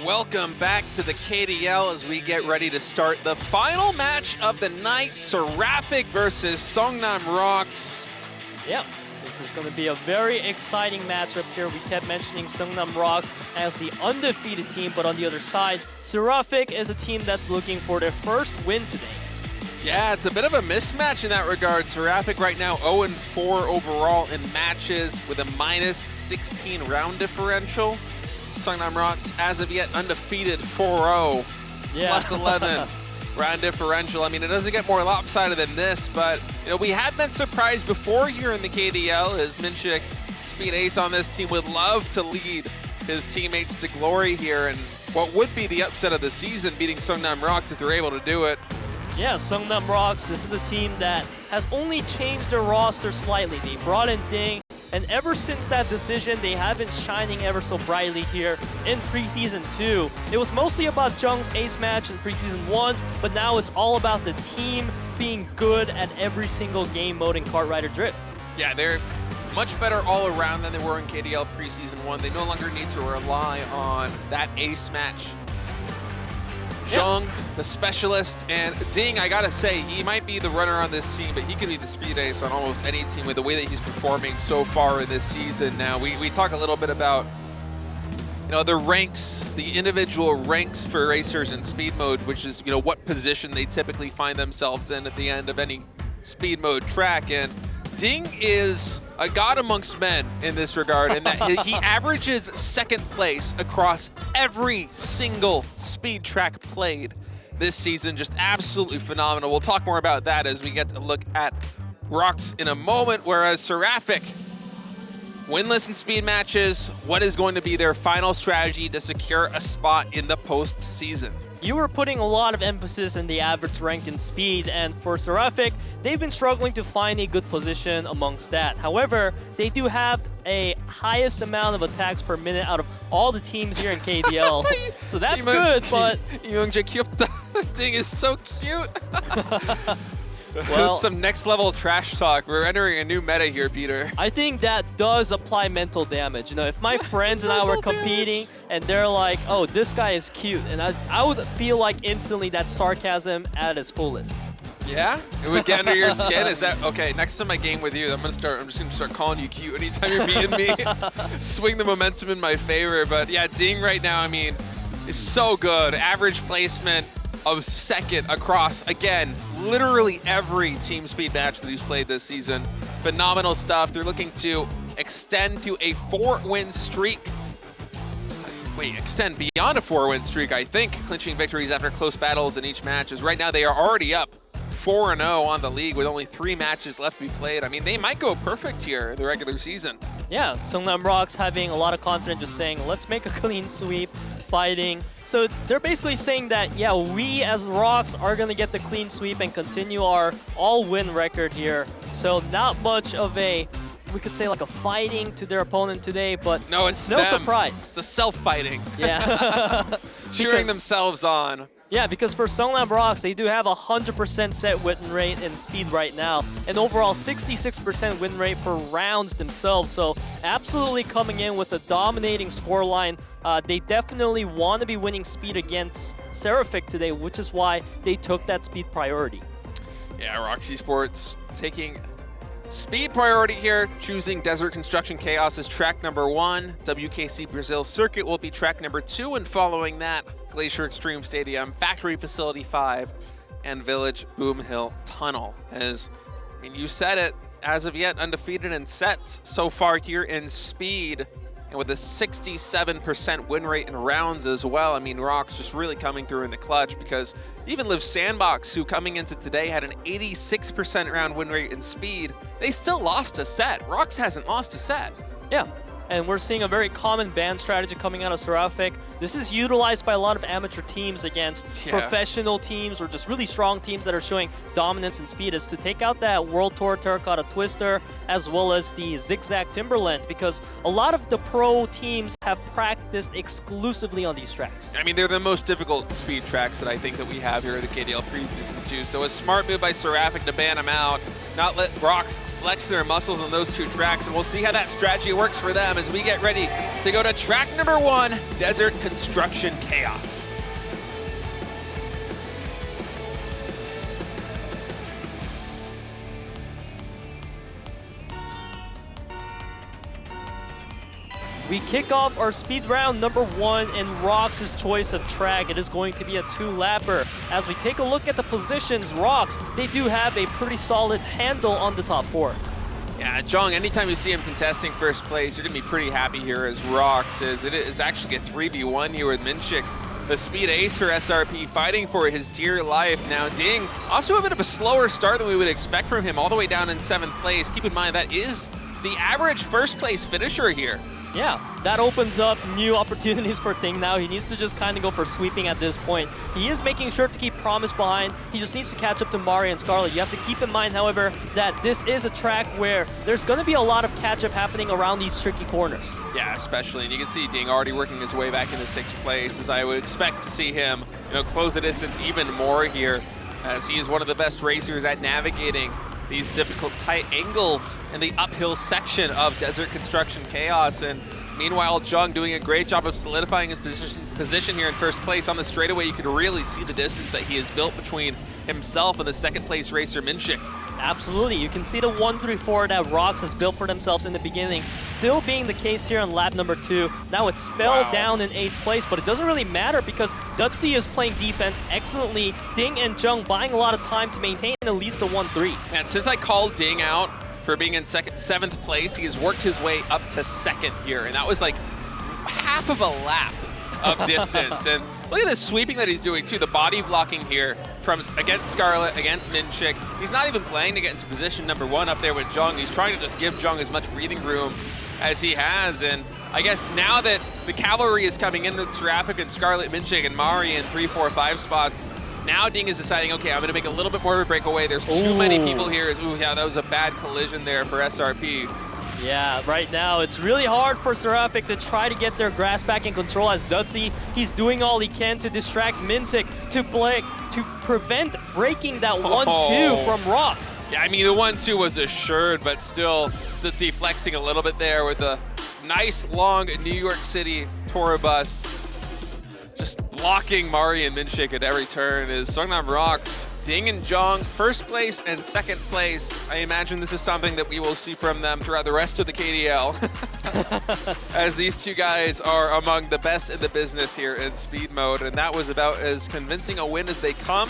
Welcome back to the KDL as we get ready to start the final match of the night, Seraphic versus Seongnam ROX. Yep, this is going to be a very exciting matchup here. We kept mentioning Seongnam ROX as the undefeated team, but on the other side, Seraphic is a team that's looking for their first win today. Yeah, it's a bit of a mismatch in that regard. Seraphic right now 0-4 overall in matches with a -16 round differential. Seongnam ROX, as of yet, undefeated 4-0, plus 11 round differential. I mean, it doesn't get more lopsided than this, but you know, we have been surprised before here in the KDL as Minchik, Speed Ace on this team, would love to lead his teammates to glory here, and what would be the upset of the season, beating Seongnam ROX if they're able to do it. Yeah, Seongnam ROX, this is a team that has only changed their roster slightly. They brought in Ding, and ever since that decision, they have been shining ever so brightly here in Preseason 2. It was mostly about Jung's ace match in Preseason 1, but now it's all about the team being good at every single game mode in Kart Rider Drift. Yeah, they're much better all around than they were in KDL Preseason 1. They no longer need to rely on that ace match. Jung, the specialist, and Ding, I gotta say, he might be the runner on this team, but he could be the speed ace on almost any team with the way that he's performing so far in this season. Now, we talk a little bit about, you know, the ranks, the individual ranks for racers in speed mode, which is, you know, what position they typically find themselves in at the end of any speed mode track. And Ding is a god amongst men in this regard, in that he averages second place across every single speed track played this season. Just absolutely phenomenal. We'll talk more about that as we get to look at ROX in a moment, whereas Seraphic, winless in speed matches, what is going to be their final strategy to secure a spot in the postseason? You were putting a lot of emphasis in the average rank in speed, and for Seraphic, they've been struggling to find a good position amongst that. However, they do have a highest amount of attacks per minute out of all the teams here in KDL. So that's good, but... Ding is so cute. Well, some next level trash talk. We're entering a new meta here, Peter. I think that does apply mental damage. You know, if my friends and I were competing and they're like, oh, this guy is cute, and I would feel like instantly that sarcasm at its fullest. Yeah? It would get under your skin? Is that, okay, next time I game with you, I'm just gonna start calling you cute anytime you're beating me. Swing the momentum in my favor. But yeah, Ding right now, I mean, is so good. Average placement of second across, again, literally every team speed match that he's played this season. Phenomenal stuff. They're looking to extend to a 4-win streak. Wait, extend beyond a 4-win streak, I think. Clinching victories after close battles in each match, as right now they are already up 4-0 on the league with only 3 matches left to be played. I mean, they might go perfect here the regular season. Yeah, Seongnam ROX having a lot of confidence, just saying, let's make a clean sweep, fighting. So they're basically saying that, yeah, we as ROX are going to get the clean sweep and continue our all-win record here. So not much of a, we could say like a fighting to their opponent today, but no, it's no them. surprise. It's the self-fighting. Yeah. Cheering themselves on. Yeah, because for Seongnam ROX, they do have a 100% set win rate in speed right now, and overall 66% win rate per rounds themselves. So absolutely coming in with a dominating scoreline. They definitely want to be winning speed against Seraphic today, which is why they took that speed priority. Yeah, ROX Esports taking speed priority here, choosing Desert Construction Chaos as track number 1. WKC Brazil Circuit will be track number 2, and following that, Glacier Extreme Stadium, Factory Facility 5, and Village Boom Hill Tunnel. As, I mean, you said it, as of yet undefeated in sets so far here in speed, and with a 67% win rate in rounds as well. I mean, ROX just really coming through in the clutch, because even Live Sandbox, who coming into today had an 86% round win rate in speed, they still lost a set. ROX hasn't lost a set. Yeah. And we're seeing a very common ban strategy coming out of Seraphic. This is utilized by a lot of amateur teams against professional teams or just really strong teams that are showing dominance in speed, is to take out that World Tour Terracotta Twister as well as the Zigzag Timberland, because a lot of the pro teams have practiced exclusively on these tracks. I mean, they're the most difficult speed tracks that I think that we have here at the KDL Preseason 2. So a smart move by Seraphic to ban them out. not let ROX flex their muscles on those 2 tracks, and we'll see how that strategy works for them as we get ready to go to track number 1, Desert Construction Chaos. We kick off our speed round number 1 in ROX's choice of track. It is going to be a 2-lapper. As we take a look at the positions, ROX, they do have a pretty solid handle on the top 4. Yeah, Jung, anytime you see him contesting first place, you're going to be pretty happy here as ROX is. It is actually a 3v1 here with Minchik, the speed ace for SRP, fighting for his dear life. Now, Ding, off to a bit of a slower start than we would expect from him, all the way down in 7th place. Keep in mind, that is the average first place finisher here. Yeah, that opens up new opportunities for Ding now. He needs to just kind of go for sweeping at this point. He is making sure to keep Promise behind. He just needs to catch up to Mari and Scarlet. You have to keep in mind, however, that this is a track where there's going to be a lot of catch-up happening around these tricky corners. Yeah, especially, and you can see Ding already working his way back into 6th place, as I would expect to see him, close the distance even more here, as he is one of the best racers at navigating these difficult tight angles in the uphill section of Desert Construction Chaos. And meanwhile, Jung doing a great job of solidifying his position here in 1st place. On the straightaway, you could really see the distance that he has built between himself and the 2nd place racer Minchik. Absolutely, you can see the 1-3-4 that ROX has built for themselves in the beginning, still being the case here in lap number 2. Now it's spelled down in 8th place, but it doesn't really matter because Dutzy is playing defense excellently. Ding and Jung buying a lot of time to maintain at least the 1-3. And since I called Ding out for being in 7th place, he has worked his way up to 2nd here, and that was like half of a lap of distance. And look at the sweeping that he's doing too, the body blocking here from against Scarlet, against Minchik. He's not even playing to get into position number 1 up there with Jung. He's trying to just give Jung as much breathing room as he has. And I guess now that the cavalry is coming in with Seraphic and Scarlet, Minchik, and Mari in 3, 4, 5 spots, now Ding is deciding, okay, I'm going to make a little bit more of a breakaway. There's too many people here. Ooh, yeah, that was a bad collision there for SRP. Yeah, right now it's really hard for Seraphic to try to get their grasp back in control as Dutzy, he's doing all he can to distract Minchik to prevent breaking that 1-2 from ROX. Yeah, I mean, the 1-2 was assured, but still, Dutzy flexing a little bit there with a nice long New York City tour bus. Just blocking Mari and Minchik at every turn is Seongnam ROX. Ding and Jung, 1st place and 2nd place. I imagine this is something that we will see from them throughout the rest of the KDL, as these 2 guys are among the best in the business here in speed mode, and that was about as convincing a win as they come.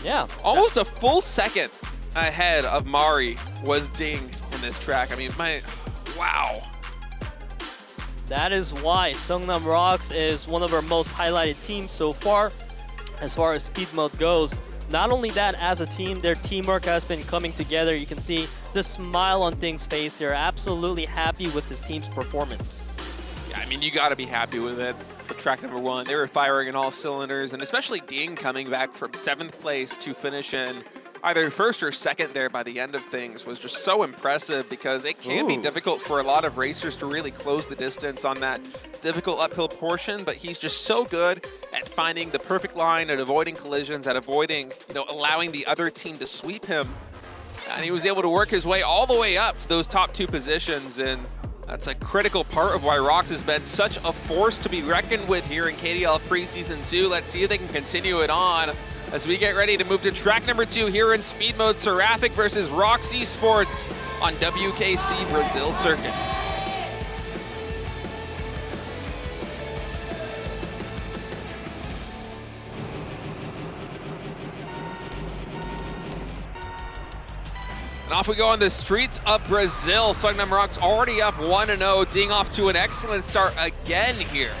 Yeah. Almost a full second ahead of Mari was Ding in this track. I mean, wow. That is why Seongnam ROX is one of our most highlighted teams so far as speed mode goes. Not only that, as a team, their teamwork has been coming together. You can see the smile on Ding's face here. Absolutely happy with his team's performance. Yeah, I mean, you got to be happy with it. For track number 1, they were firing in all cylinders, and especially Ding coming back from 7th place to finish in either 1st or 2nd there by the end of things was just so impressive, because it can be difficult for a lot of racers to really close the distance on that difficult uphill portion, but he's just so good at finding the perfect line, at avoiding collisions, at avoiding, allowing the other team to sweep him. And he was able to work his way all the way up to those top 2 positions, and that's a critical part of why ROX has been such a force to be reckoned with here in KDL Preseason 2. Let's see if they can continue it on as we get ready to move to track number 2 here in speed mode, Seraphic versus ROX Esports on WKC Brazil circuit. And off we go on the streets of Brazil. Seongnam ROX already up 1-0, Ding off to an excellent start again here.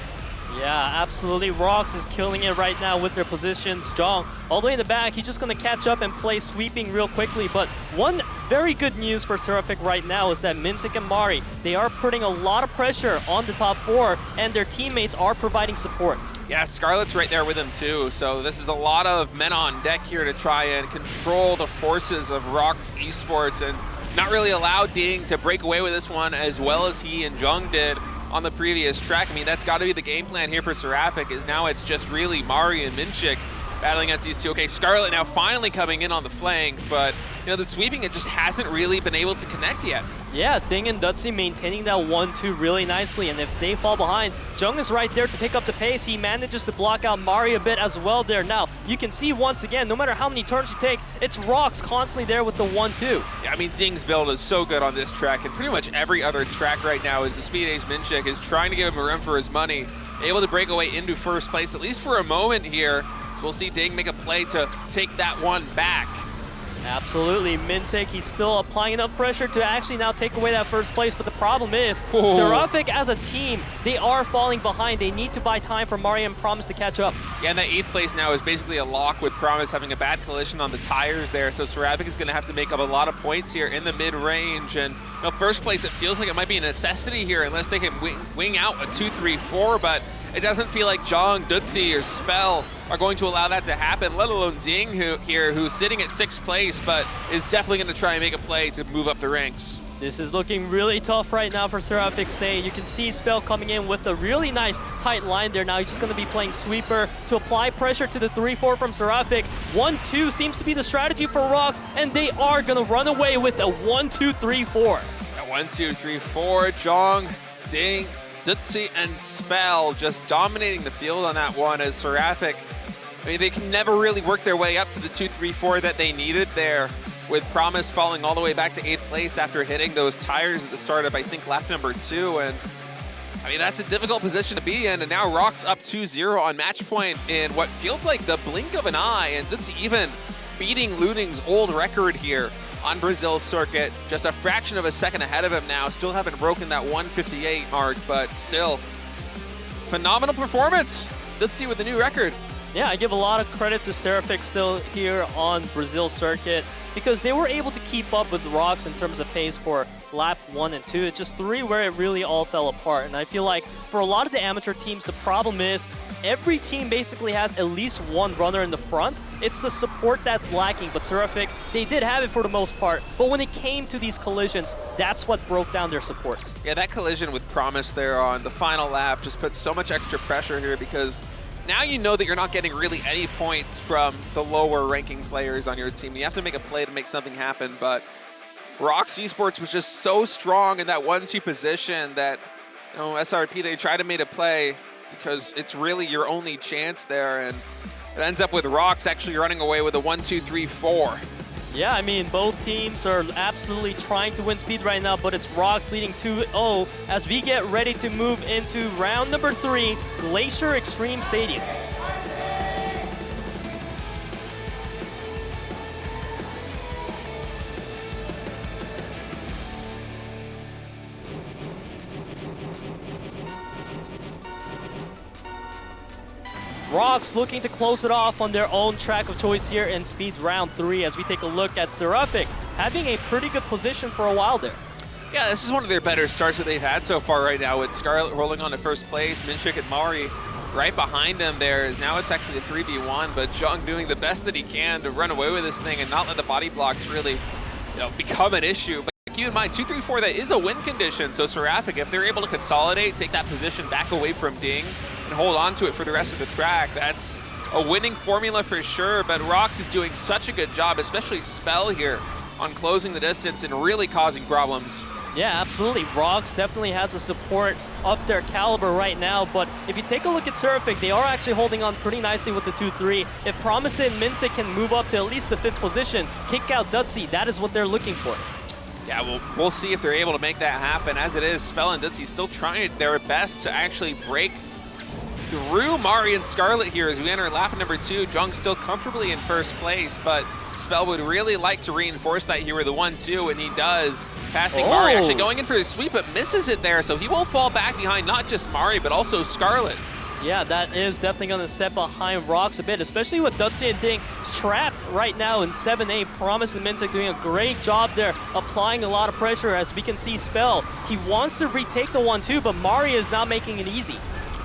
Yeah, absolutely. ROX is killing it right now with their positions. Jung, all the way in the back, he's just going to catch up and play sweeping real quickly. But one very good news for Seraphic right now is that Minchik and Mari, they are putting a lot of pressure on the top 4, and their teammates are providing support. Yeah, Scarlet's right there with him too. So this is a lot of men on deck here to try and control the forces of ROX Esports and not really allow Ding to break away with this one as well as he and Jung did on the previous track. I mean, that's got to be the game plan here for Seraphic, is now it's just really Mari and Minchik battling against these 2. Okay, Scarlet now finally coming in on the flank, but you know, the sweeping, it just hasn't really been able to connect yet. Yeah, Ding and Dutzy maintaining that 1-2 really nicely, and if they fall behind, Jung is right there to pick up the pace. He manages to block out Mari a bit as well there. Now, you can see once again, no matter how many turns you take, it's ROX constantly there with the 1-2. Yeah, I mean, Ding's build is so good on this track, and pretty much every other track right now is the Speed Ace Minchik is trying to give him a run for his money, able to break away into first place, at least for a moment here. So we'll see Ding make a play to take that one back. Absolutely, Minsik, he's still applying enough pressure to actually now take away that first place, but the problem is, Seraphic as a team, they are falling behind. They need to buy time for Mario and Promise to catch up. Yeah, and that 8th place now is basically a lock with Promise having a bad collision on the tires there, so Seraphic is going to have to make up a lot of points here in the mid-range, and you know, first place, it feels like it might be a necessity here unless they can wing out a 2-3-4, but it doesn't feel like Jong, Dutzy, or Spell are going to allow that to happen, let alone Ding who's sitting at 6th place, but is definitely going to try and make a play to move up the ranks. This is looking really tough right now for Seraphic Stay. You can see Spell coming in with a really nice tight line there. Now he's just going to be playing sweeper to apply pressure to the 3-4 from Seraphic. 1-2 seems to be the strategy for ROX, and they are going to run away with a 1-2-3-4. 1-2-3-4, Jong, Ding, Dutzy, and Spell just dominating the field on that one as Seraphic, I mean, they can never really work their way up to the 2-3-4 that they needed there, with Promise falling all the way back to 8th place after hitting those tires at the start of, I think, lap number 2. And I mean, that's a difficult position to be in. And now ROX up 2-0 on match point in what feels like the blink of an eye. And Dutzy even beating Luding's old record here on Brazil's circuit. Just a fraction of a second ahead of him now. Still haven't broken that 1:58 mark, but still, phenomenal performance. Dutzy with the new record. Yeah, I give a lot of credit to Seraphic still here on Brazil circuit because they were able to keep up with ROX in terms of pace for lap 1 and 2. It's just 3 where it really all fell apart. And I feel like for a lot of the amateur teams, the problem is every team basically has at least one runner in the front. It's the support that's lacking, but Seraphic, they did have it for the most part. But when it came to these collisions, that's what broke down their support. Yeah, that collision with Promise there on the final lap just put so much extra pressure here because now you know that you're not getting really any points from the lower ranking players on your team. You have to make a play to make something happen, but ROX Esports was just so strong in that 1-2 position that, you know, SRP, they tried to make a play because it's really your only chance there, and it ends up with ROX actually running away with a 1-2-3-4. Yeah, I mean, both teams are absolutely trying to win speed right now, but it's ROX leading 2-0 as we get ready to move into round number 3, Glacier Extreme Stadium. ROX looking to close it off on their own track of choice here in speed round 3 as we take a look at Seraphic having a pretty good position for a while there. Yeah, this is one of their better starts that they've had so far right now with Scarlet rolling on to first place, Minchik and Mari right behind him there. Now it's actually a 3v1, but Jung doing the best that he can to run away with this thing and not let the body blocks really, you know, become an issue. But keep in mind, 2-3-4, that is a win condition, so Seraphic, if they're able to consolidate, take that position back away from Ding, and hold on to it for the rest of the track, that's a winning formula for sure. But ROX is doing such a good job, especially Spell here, on closing the distance and really causing problems. Yeah, absolutely. ROX definitely has a support up their caliber right now, but if you take a look at Seraphic, they are actually holding on pretty nicely with the 2-3. If Promise and Minsik can move up to at least the 5th position, kick out Dutzy, that is what they're looking for. Yeah, we'll see if they're able to make that happen. As it is, Spell and Dutzy still trying their best to actually break through Mari and Scarlet here as we enter lap number 2. Jung still comfortably in first place, but Spell would really like to reinforce that here with the 1-2, and he does. Passing Mari, actually going in for the sweep, but misses it there, so he will fall back behind not just Mari, but also Scarlet. Yeah, that is definitely going to set behind ROX a bit, especially with Dutzy and Ding trapped right now in 7-8. Promise and Minsik doing a great job there, applying a lot of pressure as we can see Spell. He wants to retake the 1-2, but Mari is not making it easy.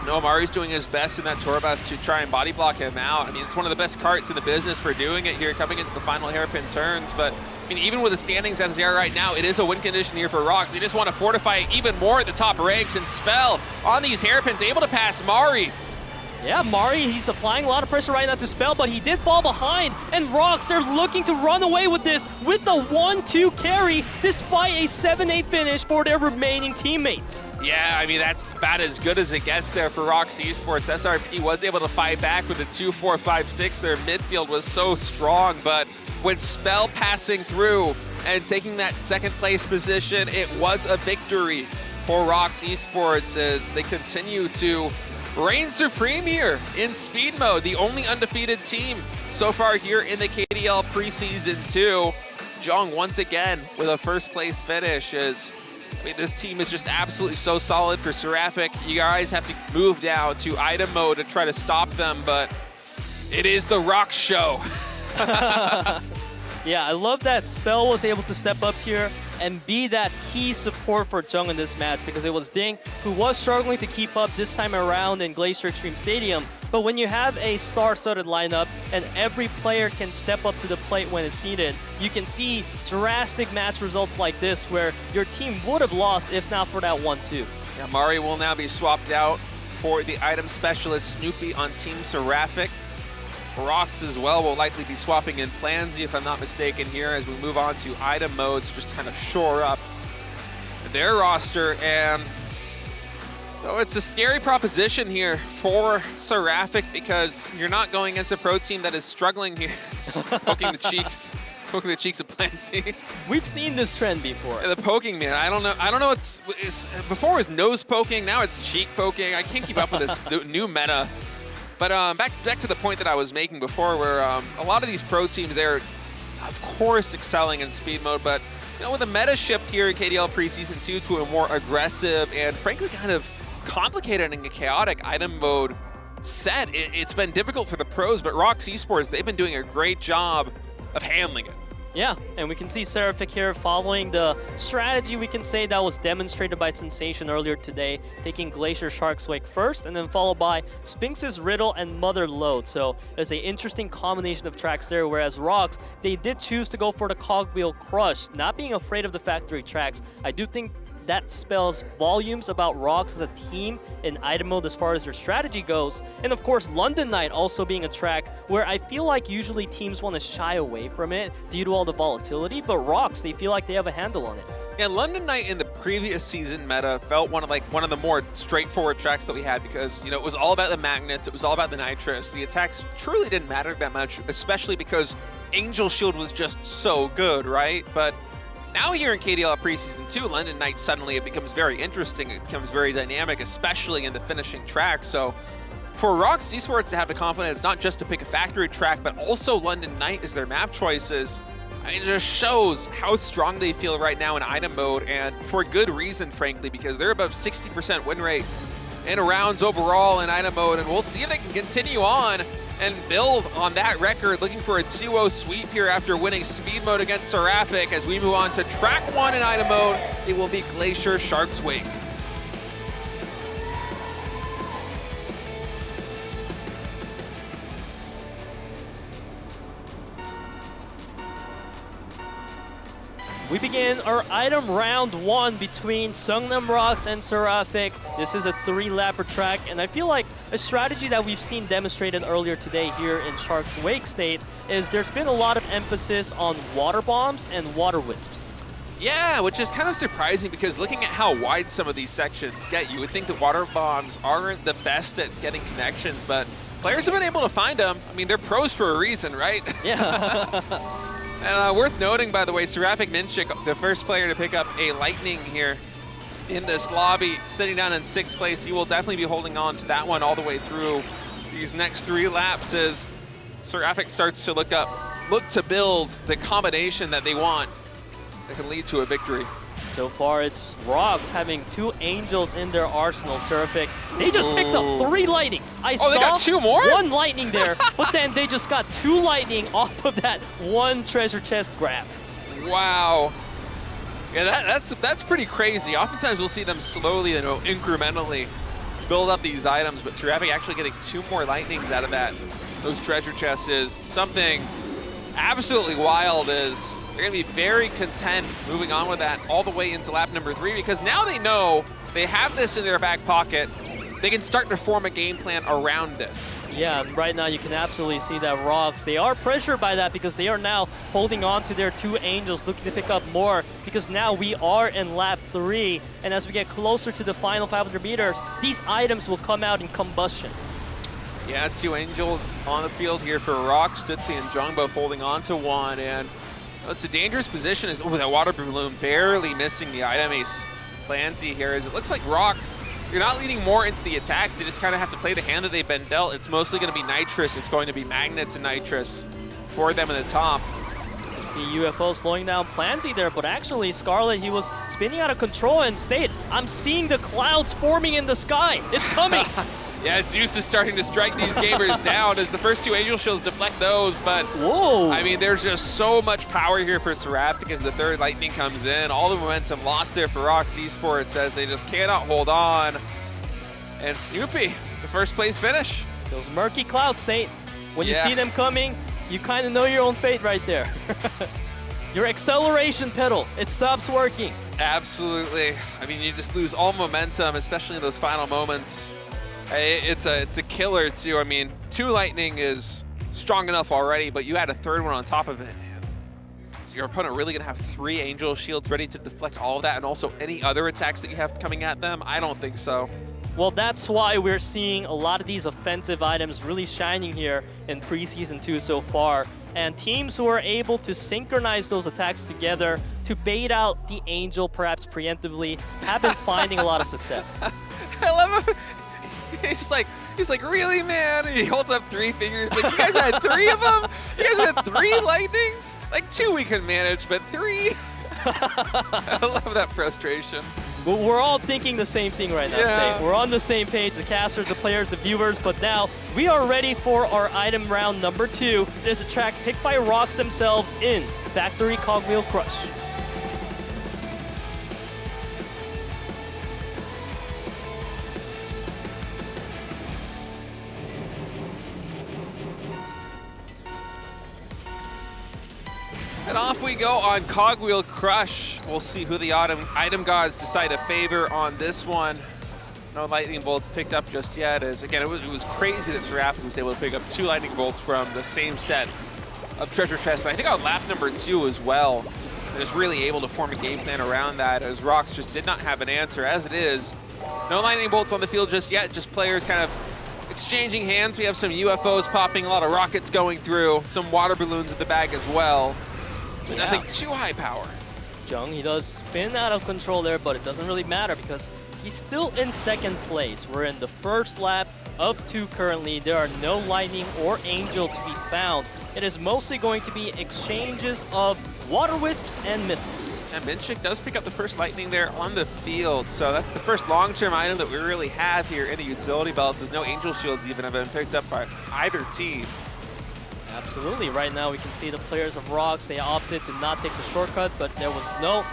No, Mari's doing his best in that tour bus to try and body block him out. I mean, it's one of the best carts in the business for doing it here, coming into the final hairpin turns. But, I mean, even with the standings as they are right now, it is a win condition here for ROX. They just want to fortify even more at the top ranks, and Spell on these hairpins, able to pass Mari. Yeah, Mari, he's applying a lot of pressure right now to Spell, but he did fall behind. And ROX, they're looking to run away with this with the 1-2 carry, despite a 7-8 finish for their remaining teammates. Yeah, I mean, that's about as good as it gets there for ROX Esports. SRP was able to fight back with a 2-4-5-6. Their midfield was so strong, but with Spell passing through and taking that second place position, it was a victory for ROX Esports as they continue to reign supreme here in speed mode. The only undefeated team so far here in the KDL Preseason 2. Jong once again with a first place finish. I mean, this team is just absolutely so solid for Seraphic. You guys have to move down to item mode to try to stop them, but it is the ROX show. Yeah, I love that Spell was able to step up here and be that key support for Jung in this match, because it was Ding who was struggling to keep up this time around in Glacier Extreme Stadium. But when you have a star-studded lineup and every player can step up to the plate when it's needed, you can see drastic match results like this where your team would have lost if not for that 1-2. Yeah, Mari will now be swapped out for the item specialist Snoopy on Team Seraphic. ROX as well will likely be swapping in Flansy, if I'm not mistaken, here as we move on to item modes, just kind of shore up their roster. And oh, it's a scary proposition here for Seraphic because you're not going against a pro team that is struggling here. It's just poking the cheeks of Flansy. We've seen this trend before. Yeah, the poking, man. I don't know. It's before it was nose poking, now it's cheek poking. I can't keep up with this new meta. But back to the point that I was making before, where a lot of these pro teams, they're of course excelling in speed mode, but you know, with a meta shift here in KDL Preseason 2 to a more aggressive and frankly kind of complicated and chaotic item mode set, it's been difficult for the pros, but ROX Esports, they've been doing a great job of handling it. Yeah, and we can see Seraphic here following the strategy, we can say, that was demonstrated by Sensation earlier today, taking Glacier Shark's Wake first, and then followed by Sphinx's Riddle and Mother Lode. So there's an interesting combination of tracks there, whereas ROX, they did choose to go for the Cogwheel Crush, not being afraid of the factory tracks. I do think that spells volumes about ROX as a team in item mode as far as their strategy goes. And of course, London Knight also being a track where I feel like usually teams want to shy away from it due to all the volatility, but ROX, they feel like they have a handle on it. Yeah, London Knight in the previous season meta felt one of the more straightforward tracks that we had because, you know, it was all about the magnets, it was all about the nitrous. The attacks truly didn't matter that much, especially because Angel Shield was just so good, right? But now here in KDL Preseason 2, London Knight suddenly it becomes very interesting, it becomes very dynamic, especially in the finishing track. So for ROX Esports to have the confidence not just to pick a factory track, but also London Knight as their map choices, it just shows how strong they feel right now in item mode, and for good reason, frankly, because they're above 60% win rate in rounds overall in item mode, and we'll see if they can continue on and build on that record, looking for a 2-0 sweep here after winning speed mode against Seraphic. As we move on to track 1 in item mode, it will be Glacier Shark's Wake. We begin our item round 1 between Seongnam ROX and Seraphic. This is a 3-lapper track, and I feel like a strategy that we've seen demonstrated earlier today here in Shark's Wake State is there's been a lot of emphasis on water bombs and water wisps. Yeah, which is kind of surprising because looking at how wide some of these sections get, you would think that water bombs aren't the best at getting connections, but players have been able to find them. I mean, they're pros for a reason, right? Yeah. And worth noting, by the way, Seraphic Minchik, the first player to pick up a Lightning here in this lobby, sitting down in 6th place. He will definitely be holding on to that one all the way through these next 3 laps as Seraphic starts to look to build the combination that they want that can lead to a victory. So far, it's ROX having 2 Angels in their arsenal. Seraphic, they just picked up 3 Lightning. They got 2 more? 1 Lightning there, but then they just got 2 Lightning off of that 1 treasure chest grab. Wow. Yeah, that's pretty crazy. Oftentimes we'll see them slowly, you know, incrementally build up these items, but Seraphic actually getting 2 more Lightnings out of those treasure chests is something absolutely wild. They're going to be very content moving on with that all the way into lap number 3 because now they know they have this in their back pocket. they can start to form a game plan around this. Yeah, and right now you can absolutely see that ROX, they are pressured by that because they are now holding on to their 2 Angels, looking to pick up more, because now we are in lap 3, and as we get closer to the final 500 meters, these items will come out in combustion. Yeah, 2 Angels on the field here for ROX, Stutzy and Jung both holding on to 1, and it's a dangerous position. As that water balloon barely missing the item ace. Plansy here, as it looks like ROX, you're not leading more into the attacks. They just kind of have to play the hand that they've been dealt. It's mostly going to be nitrous. It's going to be magnets and nitrous for them in the top. You see UFO slowing down Plansy there, but actually Scarlet, he was spinning out of control and stayed. I'm seeing the clouds forming in the sky. It's coming. Yeah, Zeus is starting to strike these gamers down as the first 2 Angel Shields deflect those, but whoa! I mean, there's just so much power here for Seraphic as the 3rd Lightning comes in. All the momentum lost there for ROX Esports as they just cannot hold on. And Snoopy, the 1st place finish. Those murky clouds, State. When you Yeah. see them coming, you kind of know your own fate right there. Your acceleration pedal, it stops working. Absolutely. I mean, you just lose all momentum, especially in those final moments. It's a killer too. I mean, 2 Lightning is strong enough already, but you add a 3rd one on top of it. Is your opponent really gonna have 3 Angel Shields ready to deflect all of that and also any other attacks that you have coming at them? I don't think so. Well, that's why we're seeing a lot of these offensive items really shining here in Preseason 2 so far. And teams who are able to synchronize those attacks together to bait out the Angel perhaps preemptively have been finding a lot of success. I love him. He's like, really, man? And he holds up 3 fingers. Like, you guys had 3 of them? You guys had 3 Lightnings? Like, 2 we can manage, but 3? I love that frustration. But we're all thinking the same thing right now, Yeah. Steve. We're on the same page, the casters, the players, the viewers, but now we are ready for our item round number 2. It is a track picked by ROX themselves in Factory Cogwheel Crush. And off we go on Cogwheel Crush. We'll see who the item gods decide to favor on this one. No lightning bolts picked up just yet, as again, it was crazy that Seraphic was able to pick up 2 lightning bolts from the same set of treasure chests. And I think on lap number 2 as well, is really able to form a game plan around that, as ROX just did not have an answer. As it is, no lightning bolts on the field just yet, just players kind of exchanging hands. We have some UFOs popping, a lot of rockets going through, some water balloons in the bag as well. But Yeah. nothing too high power. Jung, he does spin out of control there, but it doesn't really matter because he's still in 2nd place. We're in the 1st lap of 2 currently. There are no Lightning or Angel to be found. It is mostly going to be exchanges of water wisps and missiles. And Minchik does pick up the 1st Lightning there on the field, so that's the first long-term item that we really have here in the utility belts, as no Angel Shields even have been picked up by either team. Absolutely. Right now we can see the players of ROX, they opted to not take the shortcut, but there was no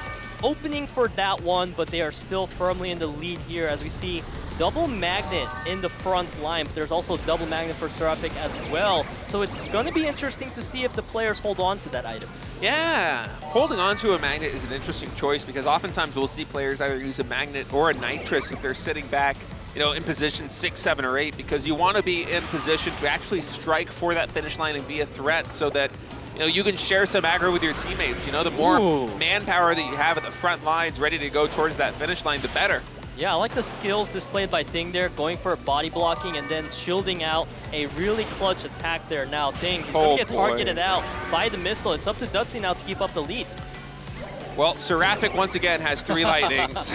opening for that one, but they are still firmly in the lead here as we see double magnet in the front line, but there's also double magnet for Seraphic as well. So it's going to be interesting to see if the players hold on to that item. Yeah, holding on to a magnet is an interesting choice because oftentimes we'll see players either use a magnet or a nitrous if they're sitting back, you know, in position 6, 7, or 8, because you want to be in position to actually strike for that finish line and be a threat so that, you know, you can share some aggro with your teammates. You know, the more manpower that you have at the front lines ready to go towards that finish line, the better. Yeah, I like the skills displayed by Ding there, going for body blocking and then shielding out a really clutch attack there. Now, Ding, he's going to get targeted out by the missile. It's up to Dutzy now to keep up the lead. Well, Seraphic once again has 3 lightnings.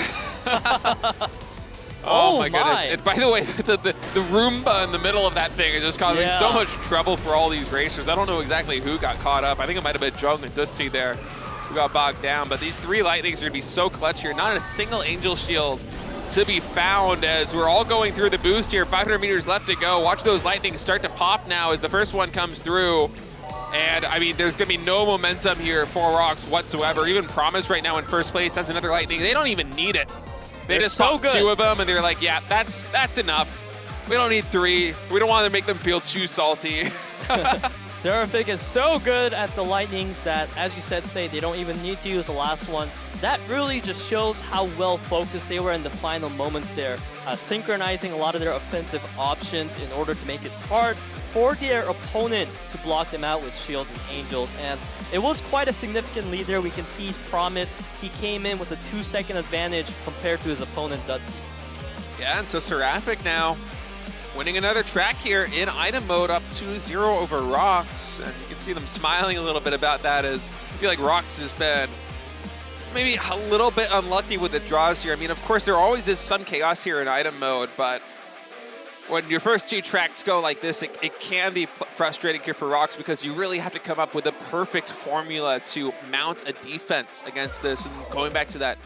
Oh my goodness. And by the way, the Roomba in the middle of that thing is just causing so much trouble for all these racers. I don't know exactly who got caught up. I think it might have been Jung and Dutzy there who got bogged down. But these 3 lightnings are going to be so clutch here. Not a single Angel Shield to be found as we're all going through the boost here. 500 meters left to go. Watch those lightnings start to pop now as the first one comes through. And, I mean, there's going to be no momentum here for ROX whatsoever. Even Promise right now in first place has another lightning. They don't even need it. They just popped 2 of them, and they're like, yeah, that's enough. We don't need 3. We don't want to make them feel too salty. Seraphic is so good at the lightnings that, as you said, Stay, they don't even need to use the last one. That really just shows how well focused they were in the final moments there, synchronizing a lot of their offensive options in order to make it hard for their opponent to block them out with shields and angels. And it was quite a significant lead there. We can see his promise. He came in with a 2-second advantage compared to his opponent, Dutzy. Yeah, and so Seraphic now winning another track here in item mode, up 2-0 over ROX. And you can see them smiling a little bit about that, as I feel like ROX has been maybe a little bit unlucky with the draws here. I mean, of course, there always is some chaos here in item mode, but when your first 2 tracks go like this, it can be frustrating here for ROX, because you really have to come up with a perfect formula to mount a defense against this. And going back to that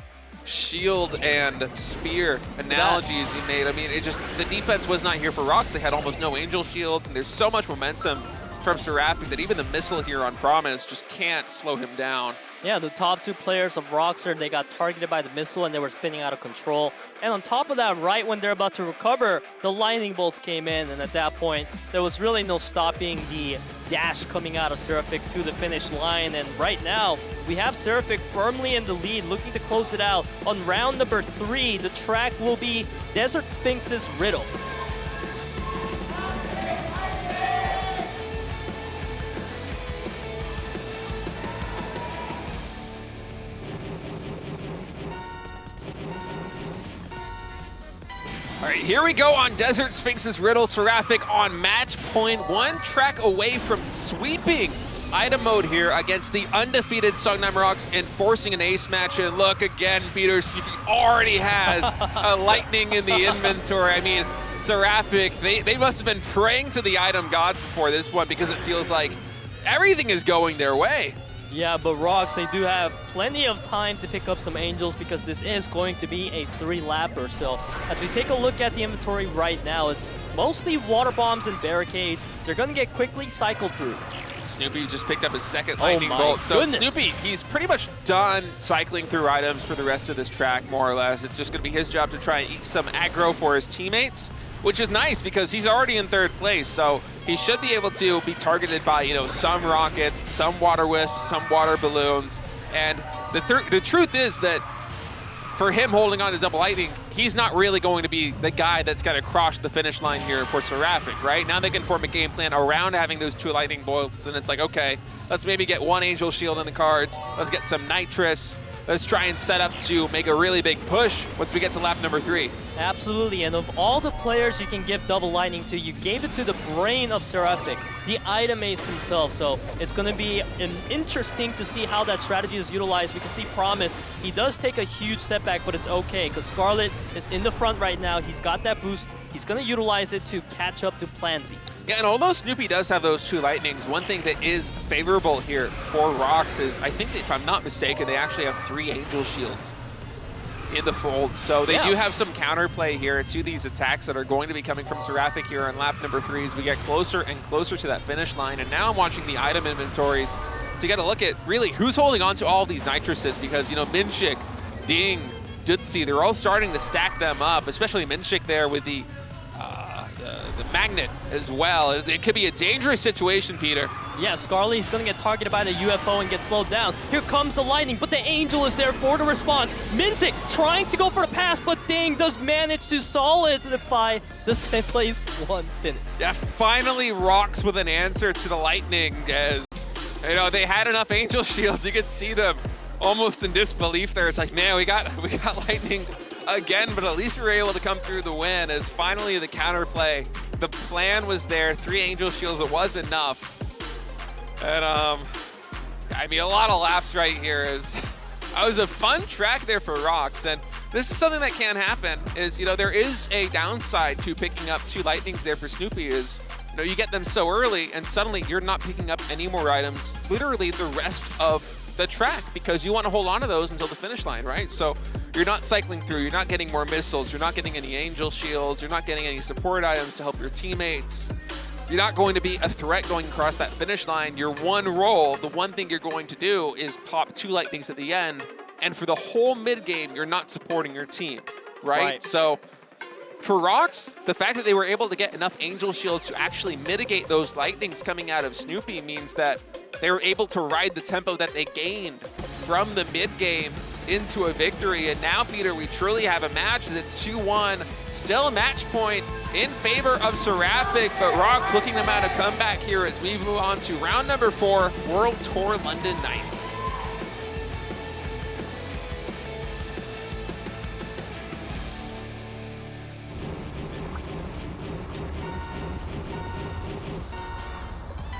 shield and spear analogies you made, I mean, the defense was not here for ROX. They had almost no angel shields, and there's so much momentum from Seraphic that even the missile here on Promise just can't slow him down. Yeah, the top 2 players of Roxer, they got targeted by the missile and they were spinning out of control. And on top of that, right when they're about to recover, the lightning bolts came in, and at that point, there was really no stopping the dash coming out of Seraphic to the finish line. And right now, we have Seraphic firmly in the lead, looking to close it out. On round number 3, the track will be Desert Sphinx's Riddle. All right, here we go on Desert Sphinx's Riddle. Seraphic on match point, 1 track away from sweeping item mode here against the undefeated Seongnam ROX and forcing an ace match. And look again, Peter, Snoopy already has a lightning in the inventory. I mean, Seraphic, they must have been praying to the item gods before this one, because it feels like everything is going their way. Yeah, but ROX, they do have plenty of time to pick up some angels, because this is going to be a 3-lapper. So as we take a look at the inventory right now, it's mostly water bombs and barricades. They're going to get quickly cycled through. Snoopy just picked up his 2nd lightning bolt. So Snoopy, he's pretty much done cycling through items for the rest of this track, more or less. It's just going to be his job to try and eat some aggro for his teammates, which is nice because he's already in 3rd place. So he should be able to be targeted by, you know, some rockets, some water wisps, some water balloons. And the truth is that for him holding on to double lightning, he's not really going to be the guy that's going to cross the finish line here for Seraphic, right? Now they can form a game plan around having those 2 lightning bolts, and it's like, okay, let's maybe get 1 angel shield in the cards. Let's get some nitrous. Let's try and set up to make a really big push once we get to lap number 3. Absolutely, and of all the players you can give double lightning to, you gave it to the brain of Seraphic, the item ace himself. So it's going to be interesting to see how that strategy is utilized. We can see Promise, he does take a huge setback, but it's okay, because Scarlet is in the front right now. He's got that boost. He's going to utilize it to catch up to Plansy. Yeah, and although Snoopy does have those 2 lightnings, one thing that is favorable here for ROX is, I think that if I'm not mistaken, they actually have 3 angel shields in the fold. So they do have some counterplay here to these attacks that are going to be coming from Seraphic here on lap number 3 as we get closer and closer to that finish line. And now I'm watching the item inventories to get a look at really who's holding on to all these nitruses, because, you know, Minshik, Ding, Dutzy, they're all starting to stack them up, especially Minshik there with the magnet as well. It could be a dangerous situation, Peter. Yeah, Scarlet, he's going to get targeted by the UFO and get slowed down. Here comes the lightning, but the angel is there for the response. Minzik trying to go for the pass, but Ding does manage to solidify the second place 1 finish. Yeah, finally ROX with an answer to the lightning, as, you know, they had enough angel shields. You could see them almost in disbelief there. It's like, man, we got lightning again, but at least we were able to come through the win, as finally the counterplay. The plan was there, 3 angel shields, it was enough. And I mean, a lot of laps right here. It was a fun track there for ROX, and this is something that can happen, is, you know, there is a downside to picking up 2 lightnings there for Snoopy, is, you know, you get them so early and suddenly you're not picking up any more items literally the rest of the track, because you want to hold on to those until the finish line, right? So you're not cycling through, you're not getting more missiles, you're not getting any angel shields, you're not getting any support items to help your teammates. You're not going to be a threat going across that finish line. Your one role, the one thing you're going to do, is pop 2 lightnings at the end, and for the whole mid game, you're not supporting your team, right? So for ROX, the fact that they were able to get enough Angel Shields to actually mitigate those lightnings coming out of Snoopy means that they were able to ride the tempo that they gained from the mid game into a victory. And now, Peter, we truly have a match as it's 2-1. Still a match point in favor of Seraphic, but ROX looking to mount a comeback here as we move on to round number 4, World Tour London night.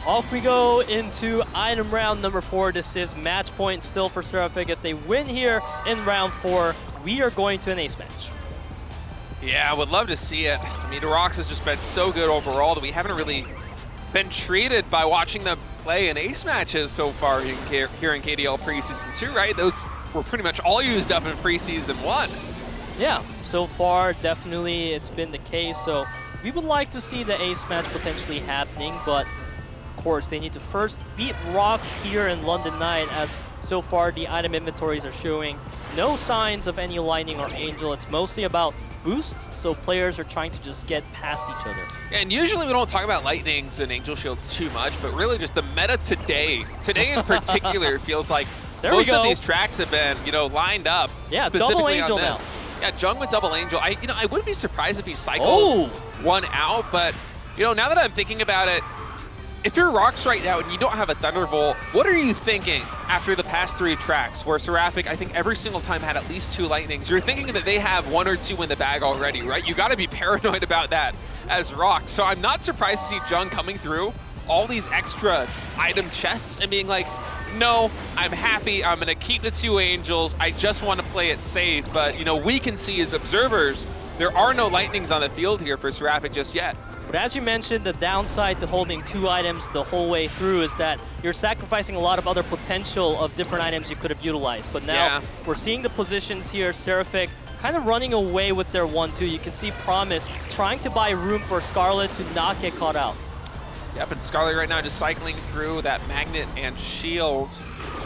Off we go into item round number 4. This is match point still for Seraphic. If they win here in round 4, we are going to an ace match. Yeah, I would love to see it. I mean, ROX has just been so good overall that we haven't really been treated by watching them play in ace matches so far here in KDL Preseason 2, right? Those were pretty much all used up in Preseason 1. Yeah, so far definitely it's been the case. So we would like to see the ace match potentially happening, but of course they need to first beat ROX here in London Night, as so far the item inventories are showing no signs of any lightning or angel. It's mostly about boosts, so players are trying to just get past each other. And usually we don't talk about lightnings and angel shields too much, but really just the meta today in particular feels like most of these tracks have been, lined up. Yeah, specifically double angel on this. now. Yeah, Jung with double angel. I wouldn't be surprised if he cycled one out, but now that I'm thinking about it, if you're ROX right now and you don't have a Thunderbolt, what are you thinking after the past 3 tracks where Seraphic, I think every single time had at least 2 lightnings? You're thinking that they have 1 or 2 in the bag already, right? You gotta be paranoid about that as ROX. So I'm not surprised to see Jung coming through all these extra item chests and being like, no, I'm happy, I'm gonna keep the 2 angels, I just wanna play it safe. But we can see as observers, there are no lightnings on the field here for Seraphic just yet. But as you mentioned, the downside to holding 2 items the whole way through is that you're sacrificing a lot of other potential of different items you could have utilized. But now we're seeing the positions here, Seraphic kind of running away with their 1-2. You can see Promise trying to buy room for Scarlet to not get caught out. Yep, and Scarlet right now just cycling through that Magnet and Shield.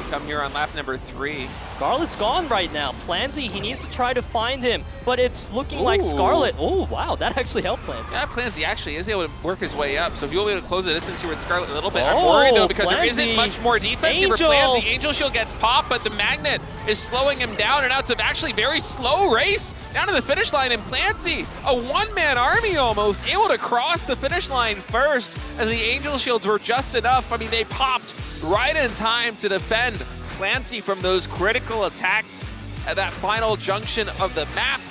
Come here on lap number 3. Scarlet's gone right now. Plansy, he needs to try to find him, but it's looking like Scarlet. Oh, wow, that actually helped Plansy. Yeah, Plansy actually is able to work his way up, so if you'll be able to close the distance here with Scarlet a little bit. I'm worried, though, because there isn't much more defense here for Plansy. Angel Shield gets popped, but the Magnet is slowing him down, and now it's actually very slow race down to the finish line, and Plansy, a one-man army almost, able to cross the finish line first, as the Angel Shields were just enough. I mean, they popped right in time to defend Plansy from those critical attacks at that final junction of the map.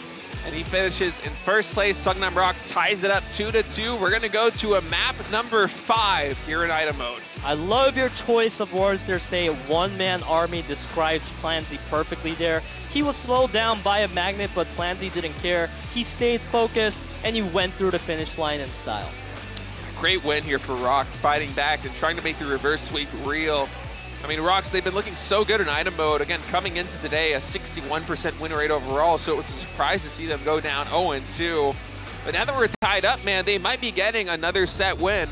And he finishes in first place. Seongnam ROX ties it up 2-2. We're gonna go to a map number 5 here in item mode. I love your choice of words there, Stay. One-man army describes Plansy perfectly there. He was slowed down by a Magnet, but Plansy didn't care. He stayed focused, and he went through the finish line in style. Great win here for ROX, fighting back and trying to make the reverse sweep real. I mean, ROX, they've been looking so good in item mode. Again, coming into today, a 61% win rate overall, so it was a surprise to see them go down 0-2. But now that we're tied up, man, they might be getting another set win.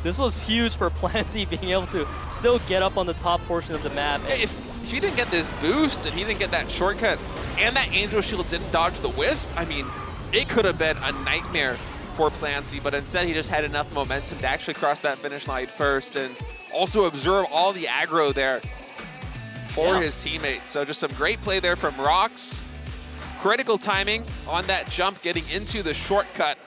This was huge for Plansy being able to still get up on the top portion of the map. If he didn't get this boost and he didn't get that shortcut and that Angel Shield didn't dodge the Wisp, I mean, it could have been a nightmare for Plansy, but instead he just had enough momentum to actually cross that finish line first and also observe all the aggro there for his teammates. So just some great play there from ROX. Critical timing on that jump, getting into the shortcut.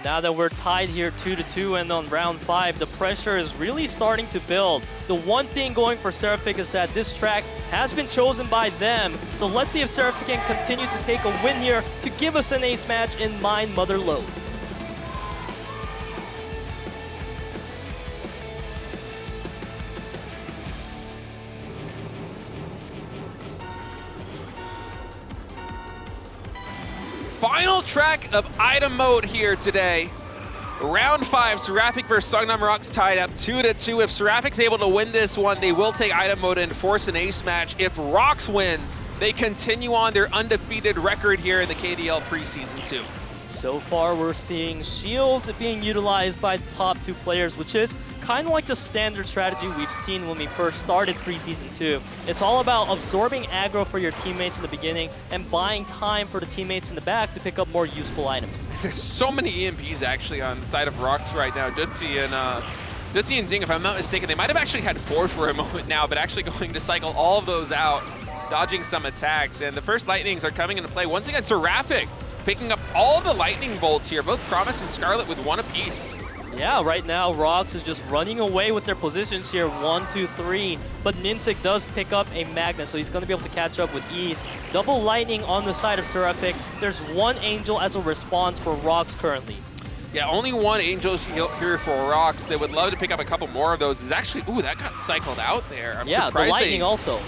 Now that we're tied here 2-2 and on round 5, the pressure is really starting to build. The one thing going for Seraphic is that this track has been chosen by them. So let's see if Seraphic can continue to take a win here to give us an ace match in Mine Mother Load. Final track of item mode here today. Round 5, Seraphic versus Seongnam ROX tied up 2-2. If Seraphic's able to win this one, they will take item mode and force an ace match. If ROX wins, they continue on their undefeated record here in the KDL Preseason 2. So far, we're seeing shields being utilized by the top two players, which is kind of like the standard strategy we've seen when we first started Preseason 2. It's all about absorbing aggro for your teammates in the beginning and buying time for the teammates in the back to pick up more useful items. There's so many EMPs actually on the side of ROX right now. Dutzy and Ding, if I'm not mistaken, they might have actually had 4 for a moment now, but actually going to cycle all of those out, dodging some attacks. And the first lightnings are coming into play. Once again, Seraphic picking up all of the lightning bolts here, both Promise and Scarlet with 1 apiece. Yeah, right now, ROX is just running away with their positions here, 1, 2, 3. But Minsik does pick up a Magnet, so he's going to be able to catch up with ease. Double lightning on the side of Seraphic. There's 1 Angel as a response for ROX currently. Yeah, only 1 Angel here for ROX. They would love to pick up a couple more of those. It's actually, ooh, that got cycled out there. I'm yeah, surprised the lightning also.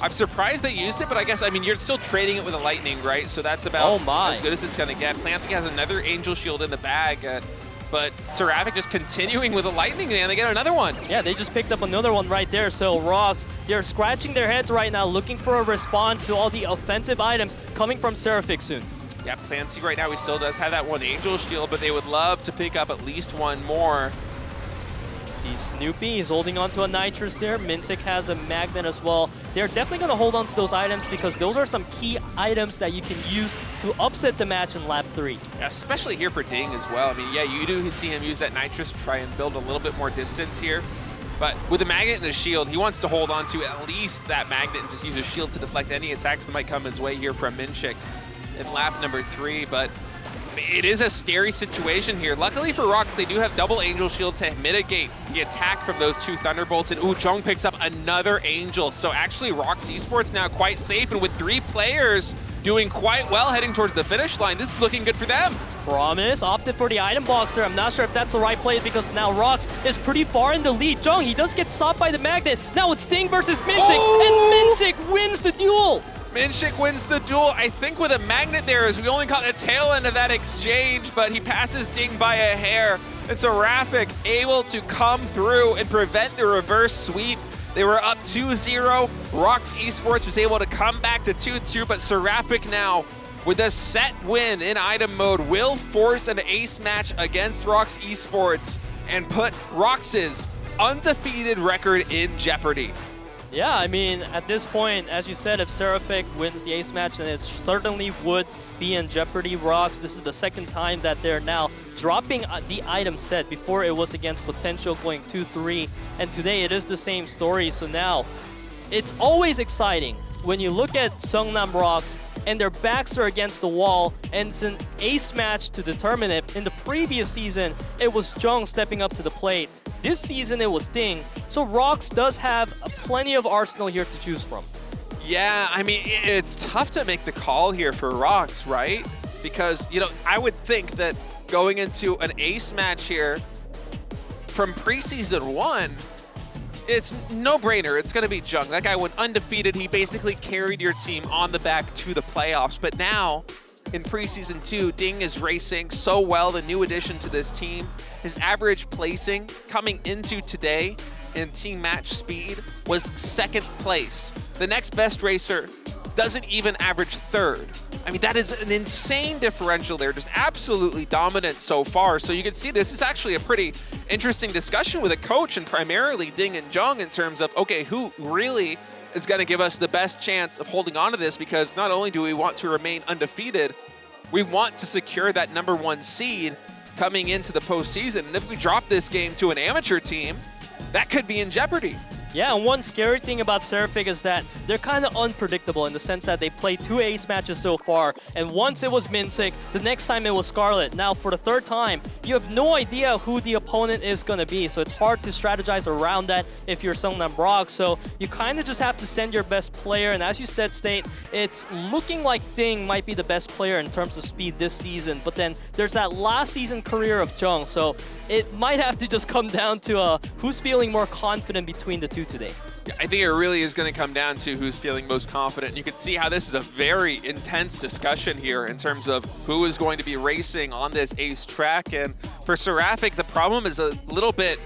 I'm surprised they used it, but I guess, I mean, you're still trading it with a lightning, right? So that's about as good as it's going to get. Planting has another Angel Shield in the bag, but Seraphic just continuing with a lightning, and they get another one. Yeah, they just picked up another one right there. So ROX, they're scratching their heads right now, looking for a response to all the offensive items coming from Seraphic soon. Yeah, Clancy right now, he still does have that 1 Angel Shield, but they would love to pick up at least 1 more. See Snoopy, he's holding on to a Nitrous there. Minsik has a Magnet as well. They're definitely going to hold on to those items because those are some key items that you can use to upset the match in lap 3. Yeah, especially here for Ding as well. I mean, yeah, you do see him use that Nitrous to try and build a little bit more distance here. But with the Magnet and the shield, he wants to hold on to at least that Magnet and just use a shield to deflect any attacks that might come his way here from Minsik in lap number 3. But it is a scary situation here. Luckily for ROX, they do have double Angel Shield to mitigate the attack from those 2 Thunderbolts. And ooh, Jung picks up another Angel. So actually, ROX Esports now quite safe. And with 3 players doing quite well heading towards the finish line, this is looking good for them. Promise opted for the item box there. I'm not sure if that's the right play because now ROX is pretty far in the lead. Jung, he does get stopped by the Magnet. Now it's Ding versus Minsik, and Minsik wins the duel. Minsik wins the duel, I think with a Magnet there, as we only caught the tail end of that exchange, but he passes Ding by a hair. And Seraphic able to come through and prevent the reverse sweep. They were up 2-0. ROX Esports was able to come back to 2-2, but Seraphic now, with a set win in item mode, will force an ace match against ROX Esports and put ROX's undefeated record in jeopardy. Yeah, I mean, at this point, as you said, if Seraphic wins the ace match, then it certainly would be in jeopardy. ROX, this is the 2nd time that they're now dropping the item set. Before it was against Potential going 2-3, and today it is the same story. So now, it's always exciting when you look at Seongnam ROX and their backs are against the wall, and it's an ace match to determine it. In the previous season, it was Jung stepping up to the plate. This season, it was Ding. So ROX does have plenty of arsenal here to choose from. Yeah, I mean, it's tough to make the call here for ROX, right? Because, you know, I would think that going into an ace match here from Preseason 1, it's no-brainer. It's going to be Jung. That guy went undefeated. He basically carried your team on the back to the playoffs. But now, in Preseason 2, Ding is racing so well, the new addition to this team. His average placing coming into today in team match speed was 2nd place. The next best racer doesn't even average 3rd. I mean, that is an insane differential there, just absolutely dominant so far. So you can see this is actually a pretty interesting discussion with a coach and primarily Ding and Jung in terms of, okay, who really is going to give us the best chance of holding on to this, because not only do we want to remain undefeated, we want to secure that #1 seed coming into the postseason. And if we drop this game to an amateur team, that could be in jeopardy. Yeah, and one scary thing about Seraphic is that they're kind of unpredictable in the sense that they played 2 ace matches so far, and once it was Minsik, the next time it was Scarlet. Now, for the 3rd time, you have no idea who the opponent is going to be, so it's hard to strategize around that if you're Seongnam ROX. So you kind of just have to send your best player, and as you said, State, it's looking like Ding might be the best player in terms of speed this season, but then there's that last season career of Jung, so it might have to just come down to who's feeling more confident between the two today. Yeah, I think it really is going to come down to who's feeling most confident. You can see how this is a very intense discussion here in terms of who is going to be racing on this ace track. And for Seraphic, the problem is a little bit,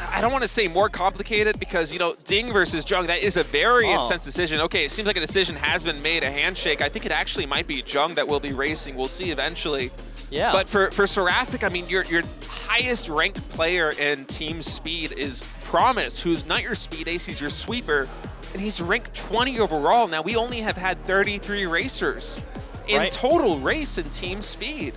I don't want to say more complicated because, you know, Ding versus Jung, that is a very intense decision. Okay, it seems like a decision has been made, a handshake. I think it actually might be Jung that will be racing. We'll see eventually. Yeah. But for Seraphic, I mean, your highest ranked player in team speed is Promise, who's not your speed ace, he's your sweeper, and he's ranked 20 overall. Now, we only have had 33 racers in total race and team speed.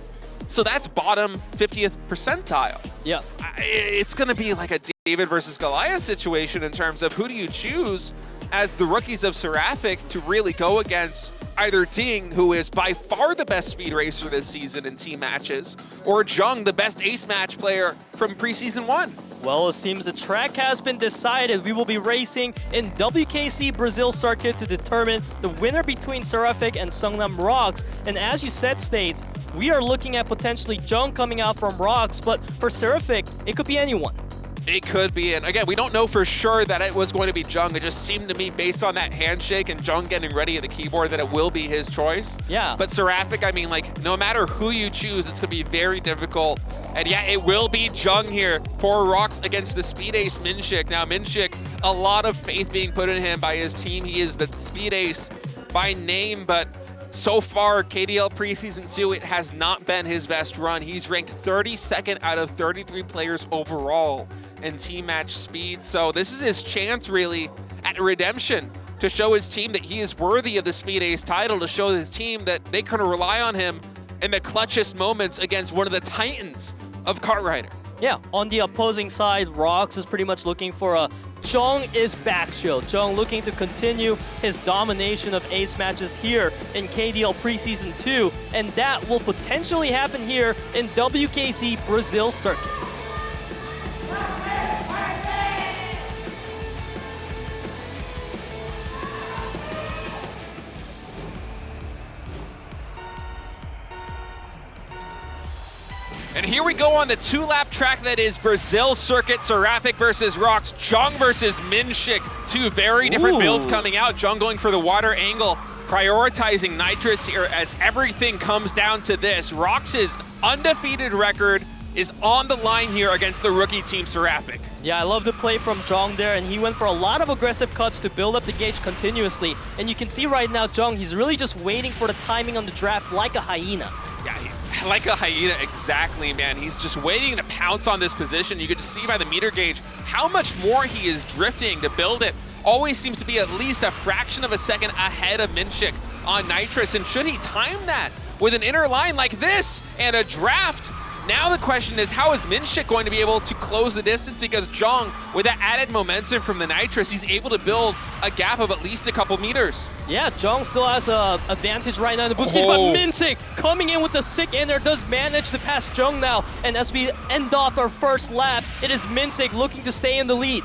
So that's bottom 50th percentile. Yeah. It's going to be like a David versus Goliath situation in terms of who do you choose as the rookies of Seraphic to really go against either Ding, who is by far the best speed racer this season in team matches, or Jung, the best ace match player from Preseason 1. Well, it seems the track has been decided. We will be racing in WKC Brazil circuit to determine the winner between Seraphic and Seongnam ROX. And as you said, State, we are looking at potentially Jung coming out from ROX, but for Seraphic, it could be anyone. It could be, and again, we don't know for sure that it was going to be Jung. It just seemed to me, based on that handshake and Jung getting ready at the keyboard, that it will be his choice. Yeah. But Seraphic, I mean, like, no matter who you choose, it's going to be very difficult. And yeah, it will be Jung here for ROX against the speed ace Minshik. Now, Minshik, a lot of faith being put in him by his team. He is the speed ace by name, but so far, KDL Preseason 2, it has not been his best run. He's ranked 32nd out of 33 players overall in team match speed. So this is his chance, really, at redemption to show his team that he is worthy of the Speed Ace title, to show his team that they can rely on him in the clutchest moments against one of the titans of Kart Rider. Yeah, on the opposing side, ROX is pretty much looking for a Jung is back show. Jung looking to continue his domination of ace matches here in KDL Preseason 2, and that will potentially happen here in WKC Brazil circuit. And here we go on the two-lap track that is Brazil circuit, Seraphic versus ROX, Jung versus Minshik. Two very different builds coming out. Jung going for the water angle, prioritizing nitrous here as everything comes down to this. ROX's undefeated record is on the line here against the rookie team Seraphic. Yeah, I love the play from Jung there, and he went for a lot of aggressive cuts to build up the gauge continuously. And you can see right now, Jung, he's really just waiting for the timing on the draft like a hyena. Yeah, like a hyena, exactly, man. He's just waiting to pounce on this position. You could just see by the meter gauge how much more he is drifting to build it. Always seems to be at least a fraction of a second ahead of Minshik on nitrous. And should he time that with an inner line like this and a draft, now the question is, how is Minshik going to be able to close the distance? Because Jung, with that added momentum from the nitrous, he's able to build a gap of at least a couple meters. Yeah, Jung still has an advantage right now in the boost cage, but Minshik coming in with the sick inner does manage to pass Jung now. And as we end off our first lap, it is Minshik looking to stay in the lead.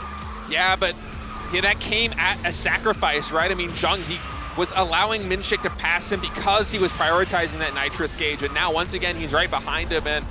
Yeah, but that came at a sacrifice, right? I mean, Jung, he was allowing Minshik to pass him because he was prioritizing that nitrous gauge. And now, once again, he's right behind him. And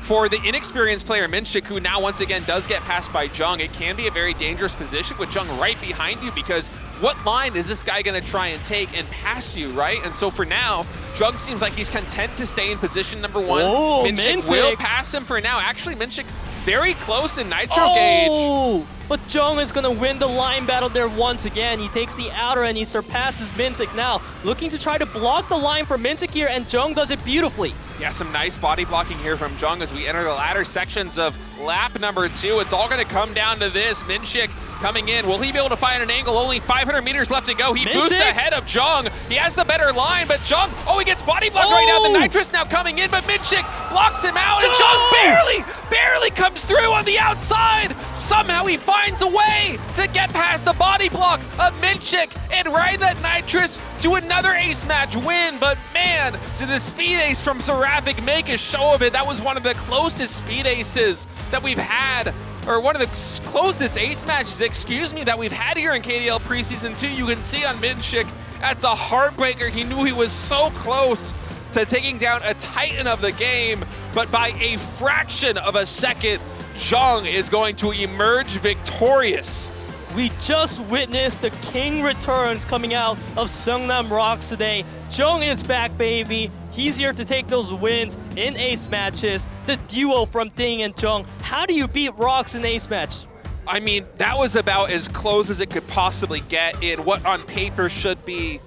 for the inexperienced player Minshik, who now once again does get passed by Jung, it can be a very dangerous position with Jung right behind you, because what line is this guy going to try and take and pass you, right? And so for now, Jung seems like he's content to stay in position number one. Oh, Minshik will pass him for now. Actually, Minshik very close in nitro gauge. But Jung is going to win the line battle there once again. He takes the outer and he surpasses Minshik now. Looking to try to block the line for Minshik here, and Jung does it beautifully. Yeah, some nice body blocking here from Jung as we enter the latter sections of lap number 2. It's all going to come down to this. Minshik coming in. Will he be able to find an angle? Only 500 meters left to go. He boosts ahead of Jung. He has the better line, but Jung, he gets body blocked right now. The nitrous now coming in, but Minshik blocks him out, and Jung barely comes through on the outside. Somehow he finds a way to get past the body block of Minshik and ride that nitrous to another ace match win. But man, did the speed ace from Seraphic make a show of it. That was one of the closest speed aces that we've had, or one of the closest ace matches, that we've had here in KDL Preseason 2. You can see on Minshik, that's a heartbreaker. He knew he was so close to taking down a titan of the game, but by a fraction of a second, Jung is going to emerge victorious. We just witnessed the king returns coming out of Seongnam ROX today. Jung is back, baby. He's here to take those wins in ace matches. The duo from Ding and Jung. How do you beat ROX in ace match? I mean, that was about as close as it could possibly get in what on paper should be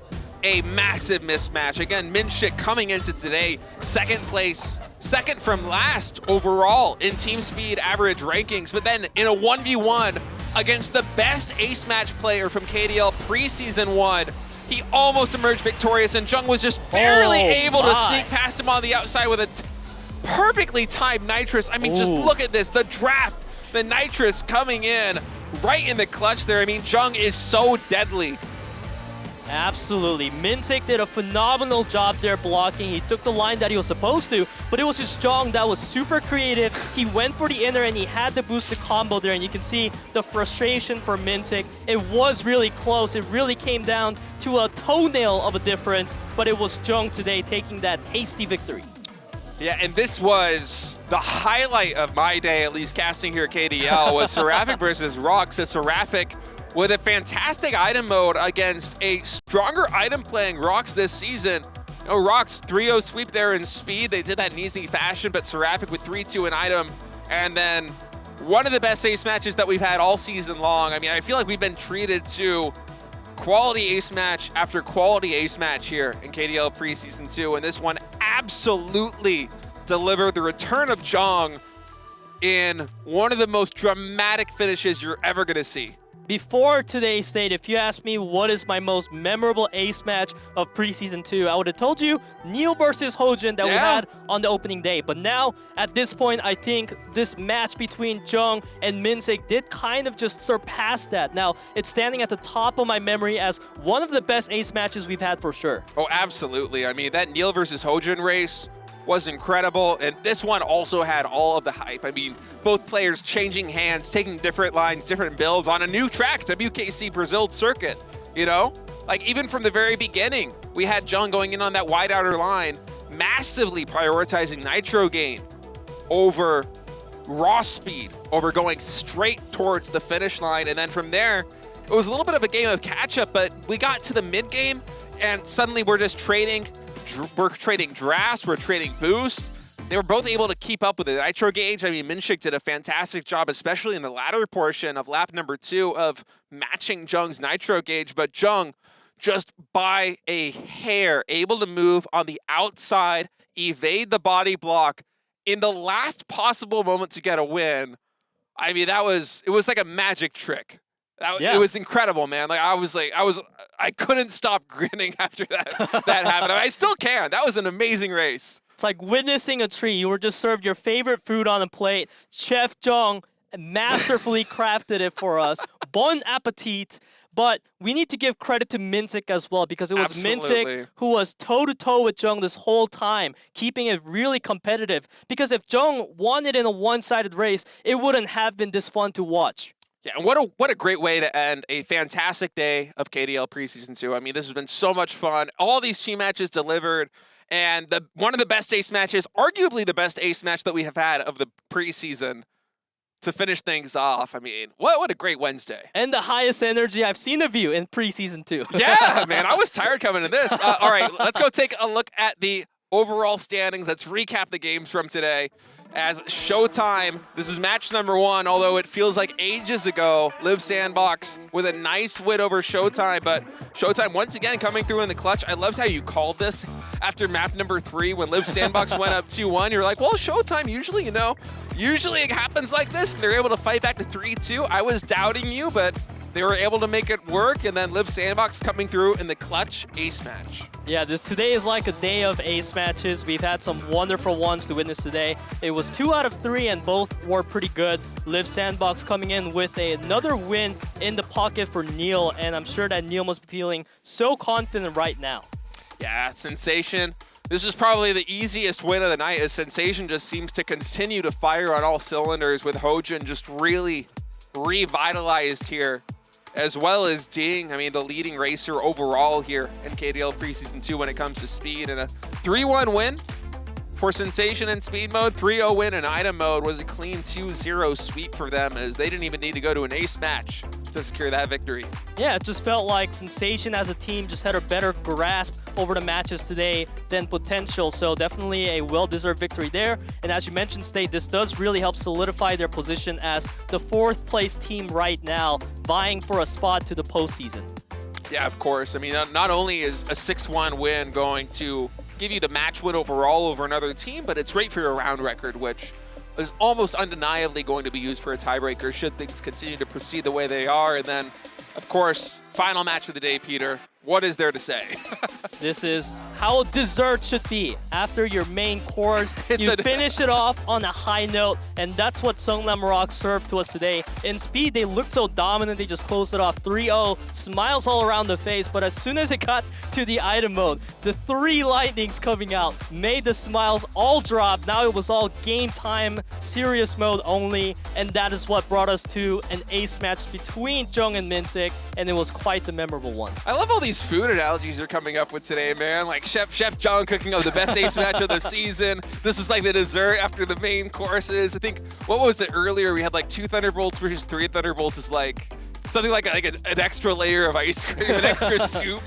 a massive mismatch. Again, Minshik coming into today, second place, second from last overall in team speed average rankings, but then in a 1v1 against the best ace match player from KDL Preseason 1, he almost emerged victorious, and Jung was just barely able to sneak past him on the outside with a perfectly timed Nitrous. I mean, just look at this, the draft, the Nitrous coming in right in the clutch there. I mean, Jung is so deadly. Absolutely. Minshik did a phenomenal job there blocking. He took the line that he was supposed to, but it was just Jung that was super creative. He went for the inner and he had to boost the combo there, and you can see the frustration for Minshik. It was really close. It really came down to a toenail of a difference, but it was Jung today taking that tasty victory. Yeah, and this was the highlight of my day, at least casting here at KDL, was Seraphic versus ROX. So Seraphic with a fantastic item mode against a stronger item playing ROX this season. You know, ROX 3-0 sweep there in speed. They did that in easy fashion, but Seraphic with 3-2 in item. And then one of the best ace matches that we've had all season long. I mean, I feel like we've been treated to quality ace match after quality ace match here in KDL Preseason 2. And this one absolutely delivered the return of Jung in one of the most dramatic finishes you're ever going to see. Before today's state, if you asked me what is my most memorable ace match of Preseason 2, I would have told you Neil versus Hojin that we had on the opening day. But now, at this point, I think this match between Jung and Minshik did kind of just surpass that. Now, it's standing at the top of my memory as one of the best ace matches we've had for sure. Oh, absolutely. I mean, that Neil versus Hojin race was incredible, and this one also had all of the hype. I mean, both players changing hands, taking different lines, different builds on a new track, WKC Brazil circuit, you know? Like, even from the very beginning, we had Jung going in on that wide outer line, massively prioritizing nitro gain over raw speed, over going straight towards the finish line, and then from there, it was a little bit of a game of catch-up, but we got to the mid-game, and suddenly we're just trading. We're trading drafts, we're trading boost. They were both able to keep up with the nitro gauge. I mean, Minshik did a fantastic job, especially in the latter portion of lap number 2 of matching Jung's nitro gauge, but Jung just by a hair able to move on the outside, evade the body block in the last possible moment to get a win. I mean, it was like a magic trick. It was incredible, man. Like I couldn't stop grinning after that happened. I still can. That was an amazing race. It's like witnessing a treat. You were just served your favorite food on a plate. Chef Jung masterfully crafted it for us. Bon appetit. But we need to give credit to Minshik as well, because it was Minshik who was toe-to-toe with Jung this whole time, keeping it really competitive. Because if Jung won it in a one-sided race, it wouldn't have been this fun to watch. Yeah, and what a great way to end a fantastic day of KDL Preseason 2. I mean, this has been so much fun. All these team matches delivered, and one of the best ace matches, arguably the best ace match that we have had of the preseason to finish things off. I mean, what a great Wednesday. And the highest energy I've seen of you in Preseason 2. Yeah, man, I was tired coming to this. All right, let's go take a look at the overall standings. Let's recap the games from today. As Showtime, this is match number 1, although it feels like ages ago, Liv Sandbox with a nice win over Showtime, but Showtime once again coming through in the clutch. I loved how you called this after map number 3 when Liv Sandbox went up 2-1. You're like, well, Showtime usually, usually it happens like this, and they're able to fight back to 3-2. I was doubting you, but they were able to make it work, and then Liv Sandbox coming through in the clutch ace match. Yeah, today is like a day of ace matches. We've had some wonderful ones to witness today. It was 2 out of 3, and both were pretty good. Liv Sandbox coming in with another win in the pocket for Neil, and I'm sure that Neil must be feeling so confident right now. Yeah, Sensation. This is probably the easiest win of the night, as Sensation just seems to continue to fire on all cylinders, with Hojin just really revitalized here, as well as Ding. I mean, the leading racer overall here in KDL Preseason 2 when it comes to speed, and a 3-1 win for Sensation in speed mode. 3-0 win in item mode was a clean 2-0 sweep for them, as they didn't even need to go to an ace match to secure that victory. Yeah, it just felt like Sensation as a team just had a better grasp over the matches today than Potential, so definitely a well-deserved victory there. And as you mentioned, State, this does really help solidify their position as the 4th place team right now, vying for a spot to the postseason. Yeah, of course. I mean, not only is a 6-1 win going to give you the match win overall over another team, but it's great for your round record, which is almost undeniably going to be used for a tiebreaker should things continue to proceed the way they are. And then, of course, final match of the day, Peter. What is there to say? This is how dessert should be. After your main course, you finish it off on a high note, and that's what Seongnam ROX served to us today. In speed, they looked so dominant, they just closed it off 3-0, smiles all around the face, but as soon as it got to the item mode, the 3 lightnings coming out made the smiles all drop. Now it was all game time, serious mode only, and that is what brought us to an ace match between Jung and Minsik, and it was quite the memorable one. I love all these food analogies you're coming up with today, man. Like Chef Jung cooking up the best ace match of the season. This was like the dessert after the main courses. I think, what was it earlier? We had like 2 Thunderbolts versus 3 Thunderbolts is like something like an extra layer of ice cream, an extra scoop.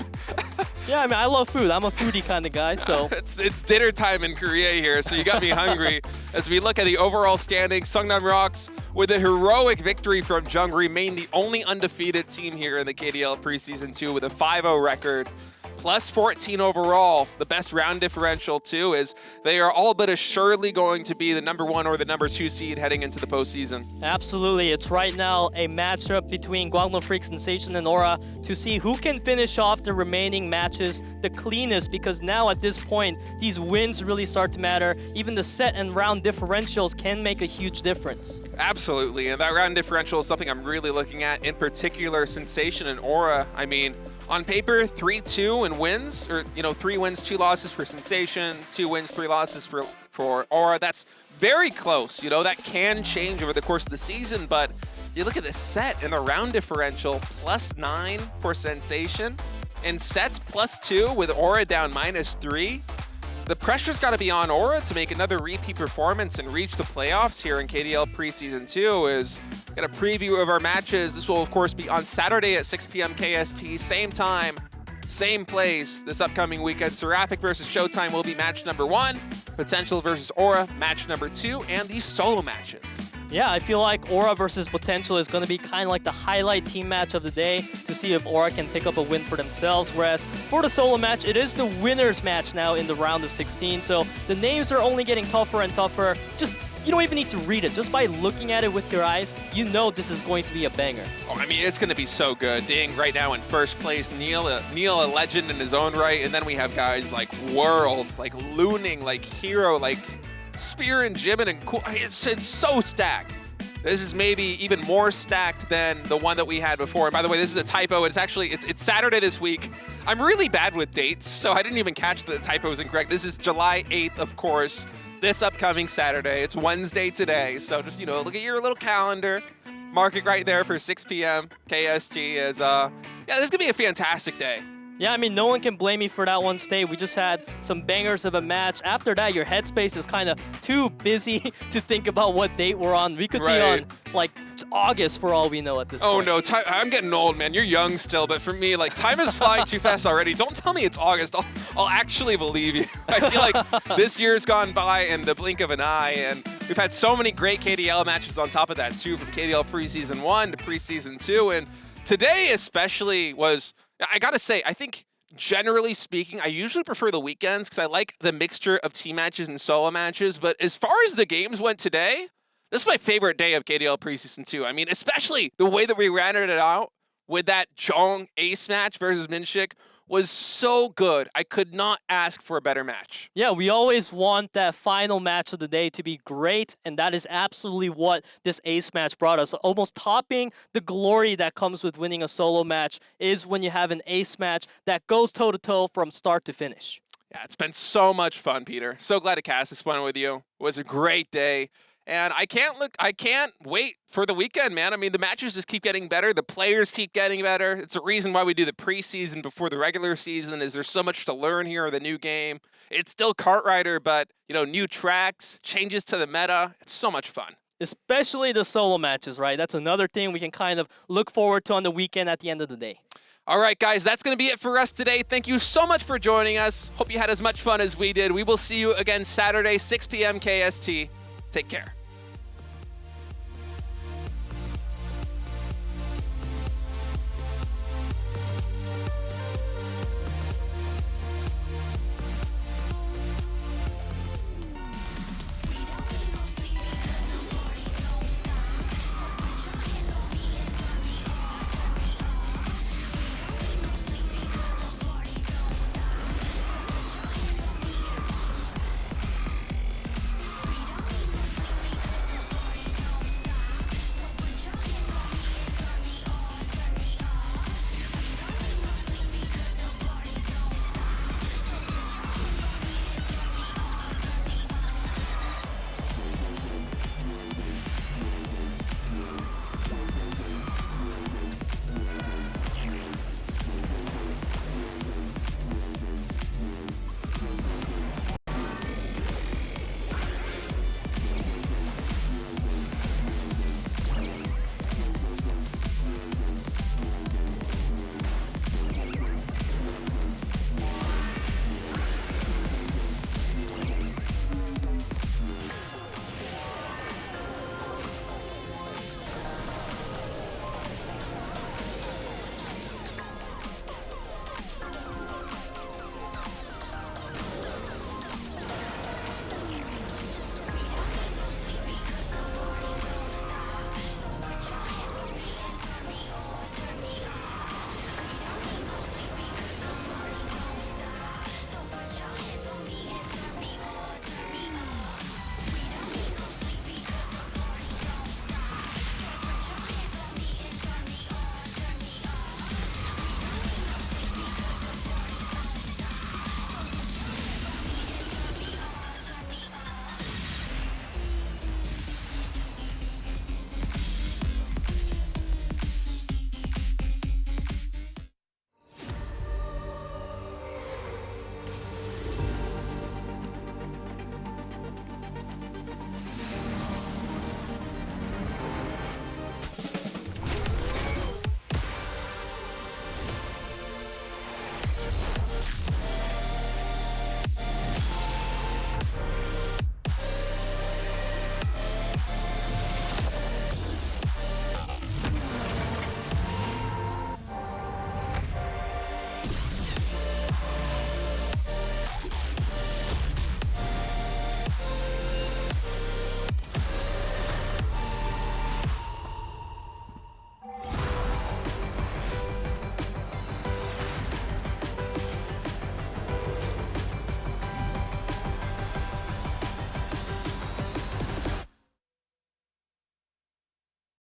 Yeah, I mean, I love food. I'm a foodie kind of guy, so. It's dinner time in Korea here, so you got me hungry. As we look at the overall standings, Seongnam ROX, with a heroic victory from Jung, remain the only undefeated team here in the KDL Preseason 2 with a 5-0 record. Plus 14 overall. The best round differential, too, is they are all but assuredly going to be the #1 or the #2 seed heading into the postseason. Absolutely. It's right now a matchup between Gwangwon Freak, Sensation, and Aura to see who can finish off the remaining matches the cleanest, because now at this point, these wins really start to matter. Even the set and round differentials can make a huge difference. Absolutely. And that round differential is something I'm really looking at, in particular Sensation and Aura. I mean, on paper, 3-2 in wins, or 3 wins, 2 losses for Sensation, 2 wins, 3 losses for Aura. That's very close. That can change over the course of the season, but you look at the set and the round differential, +9 for Sensation, and sets +2 with Aura down -3. The pressure's got to be on Aura to make another repeat performance and reach the playoffs here in KDL Preseason 2. Is got a preview of our matches. This will, of course, be on Saturday at 6 p.m. KST, same time, same place. This upcoming weekend, Seraphic versus Showtime will be match #1, Potential versus Aura, match #2, and these solo matches. Yeah, I feel like Aura versus Potential is going to be kind of like the highlight team match of the day to see if Aura can pick up a win for themselves. Whereas for the solo match, it is the winner's match now in the round of 16. So the names are only getting tougher and tougher. You don't even need to read it. Just by looking at it with your eyes, you know this is going to be a banger. Oh, I mean, it's going to be so good. Ding, right now in first place, Neil, a legend in his own right. And then we have guys like World, like Looning, like Hero, like Spear and Jimin and Cool. It's so stacked. This is maybe even more stacked than the one that we had before. And by the way, this is a typo. It's actually, it's Saturday this week. I'm really bad with dates, so I didn't even catch the typo was incorrect. This is July 8th, of course, this upcoming Saturday. It's Wednesday today. So just, look at your little calendar. Mark it right there for 6 p.m. KST. Yeah, this is going to be a fantastic day. Yeah, I mean, no one can blame me for that one, Stay. We just had some bangers of a match. After that, your headspace is kind of too busy to think about what date we're on. We could be on, like, August for all we know at this point. Oh, no. I'm getting old, man. You're young still, but for me, like, time is flying too fast already. Don't tell me it's August. I'll actually believe you. I feel like this year's gone by in the blink of an eye, and we've had so many great KDL matches on top of that, too, from KDL Preseason 1 to Preseason 2, and today especially was... I gotta say, I think generally speaking, I usually prefer the weekends because I like the mixture of team matches and solo matches. But as far as the games went today, this is my favorite day of KDL Preseason 2. I mean, especially the way that we ran it out with that Jong ace match versus Minshik was so good. I could not ask for a better match. Yeah, we always want that final match of the day to be great, and that is absolutely what this ace match brought us. Almost topping the glory that comes with winning a solo match is when you have an ace match that goes toe-to-toe from start to finish. Yeah, it's been so much fun, Peter. So glad to cast this one with you. It was a great day. And I can't wait for the weekend, man. I mean, the matches just keep getting better. The players keep getting better. It's the reason why we do the preseason before the regular season, is there's so much to learn here in the new game. It's still Kart Rider, but, new tracks, changes to the meta. It's so much fun. Especially the solo matches, right? That's another thing we can kind of look forward to on the weekend at the end of the day. All right, guys, that's going to be it for us today. Thank you so much for joining us. Hope you had as much fun as we did. We will see you again Saturday, 6 p.m. KST. Take care.